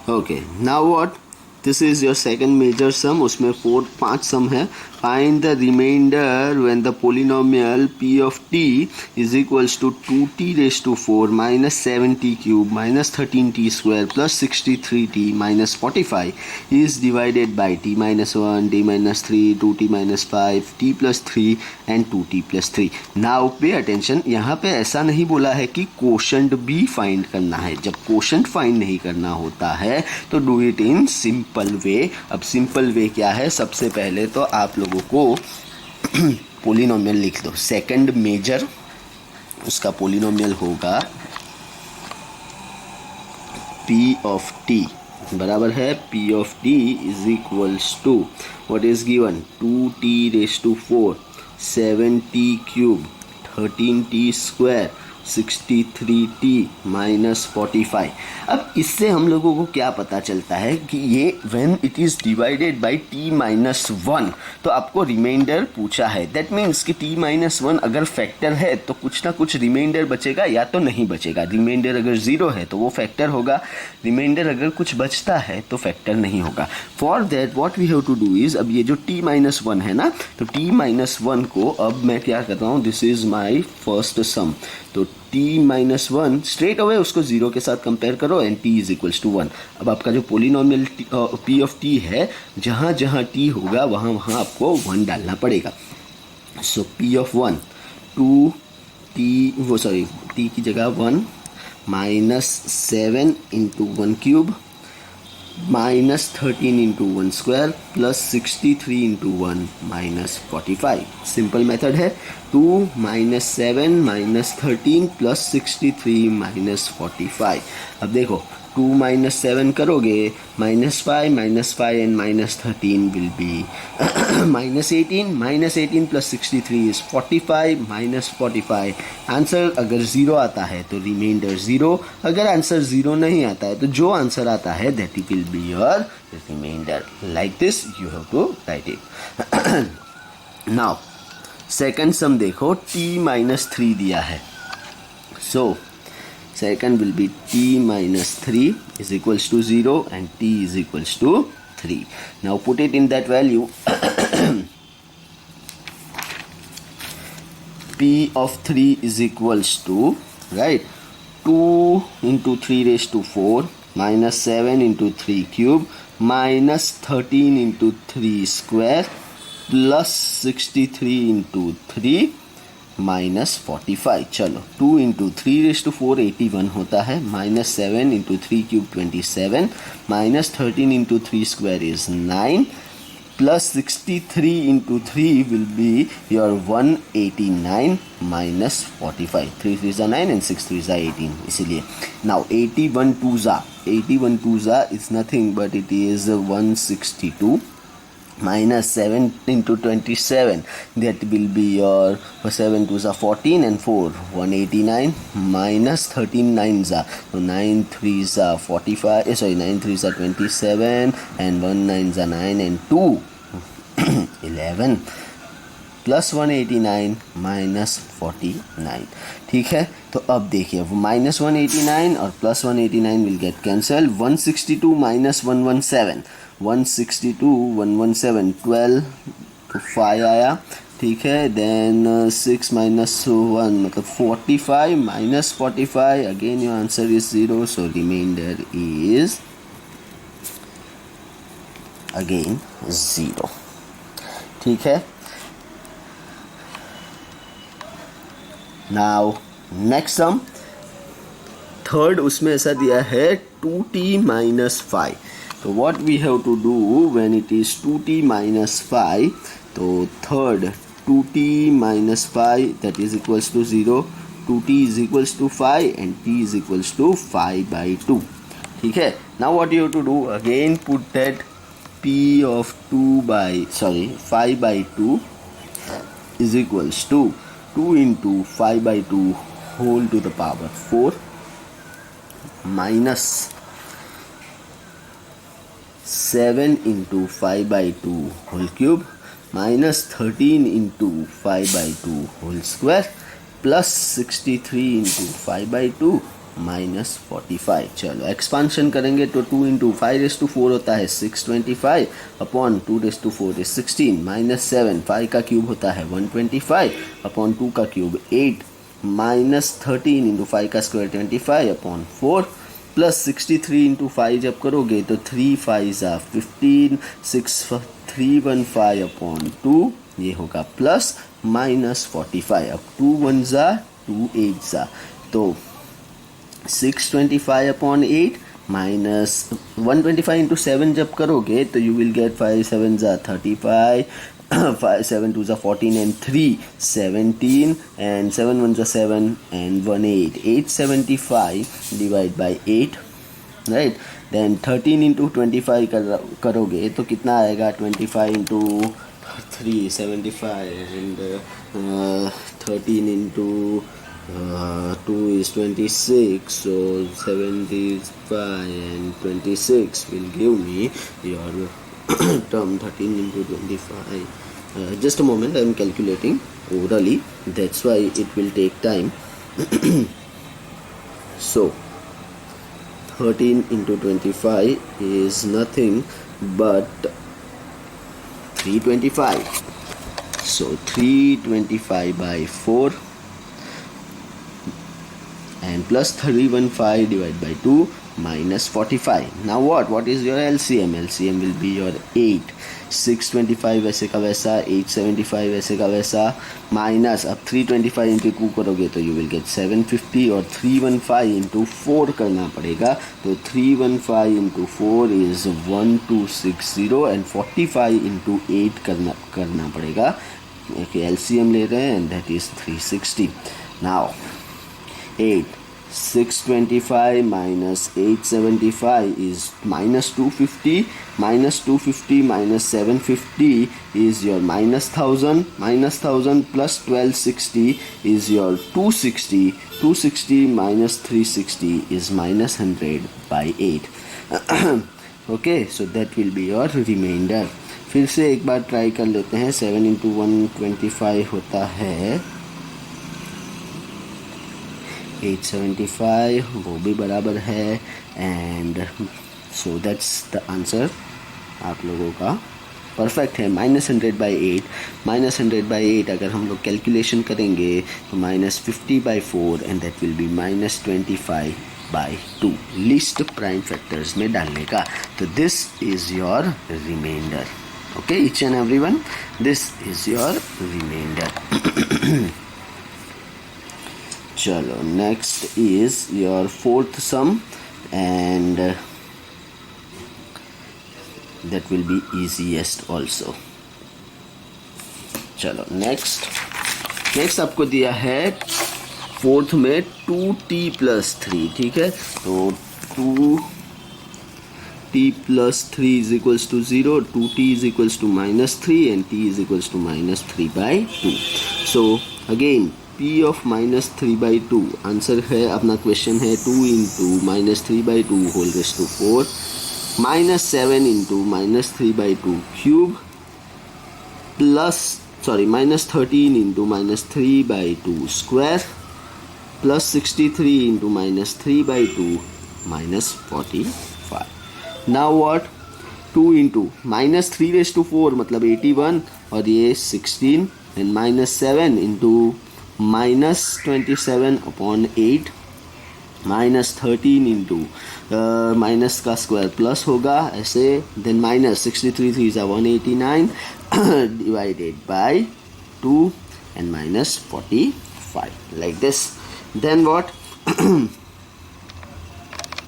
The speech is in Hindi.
Okay, now what? This is your second major sum. उसमें 5 sum है. Find the remainder when the polynomial p of t is equals to 2t raised to 4 minus 7t cube minus 13t square plus 63t minus 45 is divided by t minus 1, t minus 3, 2t minus 5, t plus 3 and 2t plus 3. Now pay attention. यहाँ पे ऐसा नहीं बोला है कि quotient भी फाइंड करना है. जब quotient फाइंड नहीं करना होता है तो do it in simple way. अब सिंपल वे क्या है? सबसे पहले तो आप लोगों को पोलिनोमियल लिख दो. सेकंड मेजर उसका पोलिनोमियल होगा p ऑफ t बराबर है p of t is equals to what is given 2t raise to 4 7t cube 13t square 63t minus 45. अब इससे हम लोगों को क्या पता चलता है कि ये when it is divided by t minus 1 तो आपको रिमाइंडर पूछा है. दैट मीन्स कि t माइनस 1 अगर फैक्टर है तो कुछ ना कुछ रिमाइंडर बचेगा या तो नहीं बचेगा. रिमाइंडर अगर 0 है तो वो फैक्टर होगा. रिमाइंडर अगर कुछ बचता है तो फैक्टर नहीं होगा. For that what we have to do is, अब ये जो t माइनस 1 है ना, तो t माइनस 1 को अब मैं क्या करता हूँ, दिस इज़ माई फर्स्ट सम. तो t माइनस 1 स्ट्रेट अवे उसको 0 के साथ कंपेयर करो and t is equals to 1. अब आपका जो पोलिनोमियल p ऑफ t है, जहाँ जहाँ t होगा वहाँ वहाँ आपको 1 डालना पड़ेगा. सो p ऑफ 1 t की जगह 1 minus 7 into 1 cube minus 13 into 1 square plus 63 into 1 minus 45. Simple method है. 2 माइनस 7 माइनस 13 प्लस 63 माइनस 45. अब देखो 2 माइनस 7 करोगे minus 5 and minus 13 will be minus 18 plus 63 is 45 minus 45. Answer अगर 0 आता है तो रिमाइंडर 0. अगर आंसर 0 नहीं आता है तो जो आंसर आता है that will be your remainder. Like this you have to write it. Now second sum देखो, t माइनस 3 दिया है. So second will be t minus 3 is equals to 0 and t is equals to 3. Now put it in that value. p of 3 is equals to, right, 2 into 3 raised to 4 minus 7 into 3 cube minus 13 into 3 square plus 63 into 3 minus 45. चलो 2 इंटू 3 रेज टू 4 81 होता है. Minus 7 into 3 cube 27 minus 13 into 3 square is 9 plus 63 into 3 will be your 189 minus 45. 3 3 ज़ा 9 एंड 6 3 ज़ा 18. इसीलिए नाउ 81 2 ज़ा is nothing but it is 162 minus 7 into 27, that will be your 7 2s are 14 and 4 189 minus 13 9s are, so 9 3s are 45, 9 3s are 27 and 1 9s are 9 and 2 11 plus 189 minus 49. ठीक है, तो अब देखिए माइनस 189 और plus 189 will get cancel. 162 minus 117 162 117 12 तो 5 आया. ठीक है, देन 6 माइनस 1 मतलब 45 minus 45. Again your answer is 0, so remainder is again 0. ठीक है, नाउ नेक्स्ट सम थर्ड, उसमें ऐसा दिया है 2t माइनस 5. तो what we have to do when it is 2t minus 5, तो third 2t minus 5 that is equals to 0, 2t is equals to 5 and t is equals to 5/2. ठीक है, now what you have to do, again put that p of 5/2 is equals to 2 into 5/2 whole to the power 4 minus 7 into 5/2 whole cube minus 13 into 5/2 whole square plus 63 into 5/2 -45। चलो एक्सपांशन करेंगे तो 2 इंटू 5⁴ होता है 625 अपॉन 2⁴ इज 16 -7 5 का क्यूब होता है 125 अपॉन 2 का क्यूब 8 -13 इंटू 5 का स्क्वायर 25 अपॉन 4 प्लस 63 इंटू 5 जब करोगे तो 3 5 ज़ा 15 6 315 अपॉन 2 ये होगा प्लस -45। अब 2 1 ज़ा 2 8 ज़ा तो 625 अपॉन 8 माइनस 125 इंटू 7 जब करोगे तो यू विल गेट 5 7 ज़ा 35 5 7 2 ज़ा 14 एंड 3 17 एंड 7 1 ज़ा 7 and 1 8 875 divide by 8 right. Then 13 into 25 करोगे तो कितना आएगा 25 into 3 75 and 13 into 2 is 26, so 75 and 26 will give me your term 13 into 25. Just a moment, I am calculating orally, that's why it will take time. So 13 into 25 is nothing but 325. So 325 by 4 and plus 315 divided by 2 minus 45. Now what is your LCM? LCM will be your 8 625 वैसे का वैसा 875 वैसे का वैसा माइनस अब 325 इंटू 2 करोगे तो यू विल गेट 750 और 315 इंटू 4 करना पड़ेगा तो 315 इंटू 4 इज 1260 एंड 45 इंटू 8 करना पड़ेगा। LCM ले रहे हैं and that is 360। Now 8 625 minus 875 is minus 250 minus 750 is your minus 1000 plus 1260 is your 260 minus 360 is minus 100 by 8 okay, so that will be your remainder। फिर से एक बार ट्राई कर लेते हैं 7 into 125 होता है 875 वो भी बराबर है and so that's the answer आप लोगों का परफेक्ट है। -100 by 8 अगर हम लोग कैलकुलेशन करेंगे तो -50 by 4 and that will be -25 by 2 least prime factors में डालने का। तो this is your reminder. Okay each and everyone, this is your reminder. चलो next is your fourth sum and that will be easiest also. चलो नेक्स्ट आपको दिया है फोर्थ में 2t + 3 ठीक है। तो 2t + 3 is equals to 0, 2t is equals to -3 and t is equals to -3/2। So again p of -3/2 answer है अपना क्वेश्चन है 2 into -3/2 whole raise to 4 -7 into -3/2 cube plus -13 into -3/2 square plus 63 into -3/2 -45। Now what 2 into -3⁴ मतलब 81 और ये 16 and -7 into -27 upon 8 -13 into minus का स्क्वायर प्लस होगा ऐसे देन माइनस 63 3 ज़ा 189 divided by 2 and -45 like this. Then what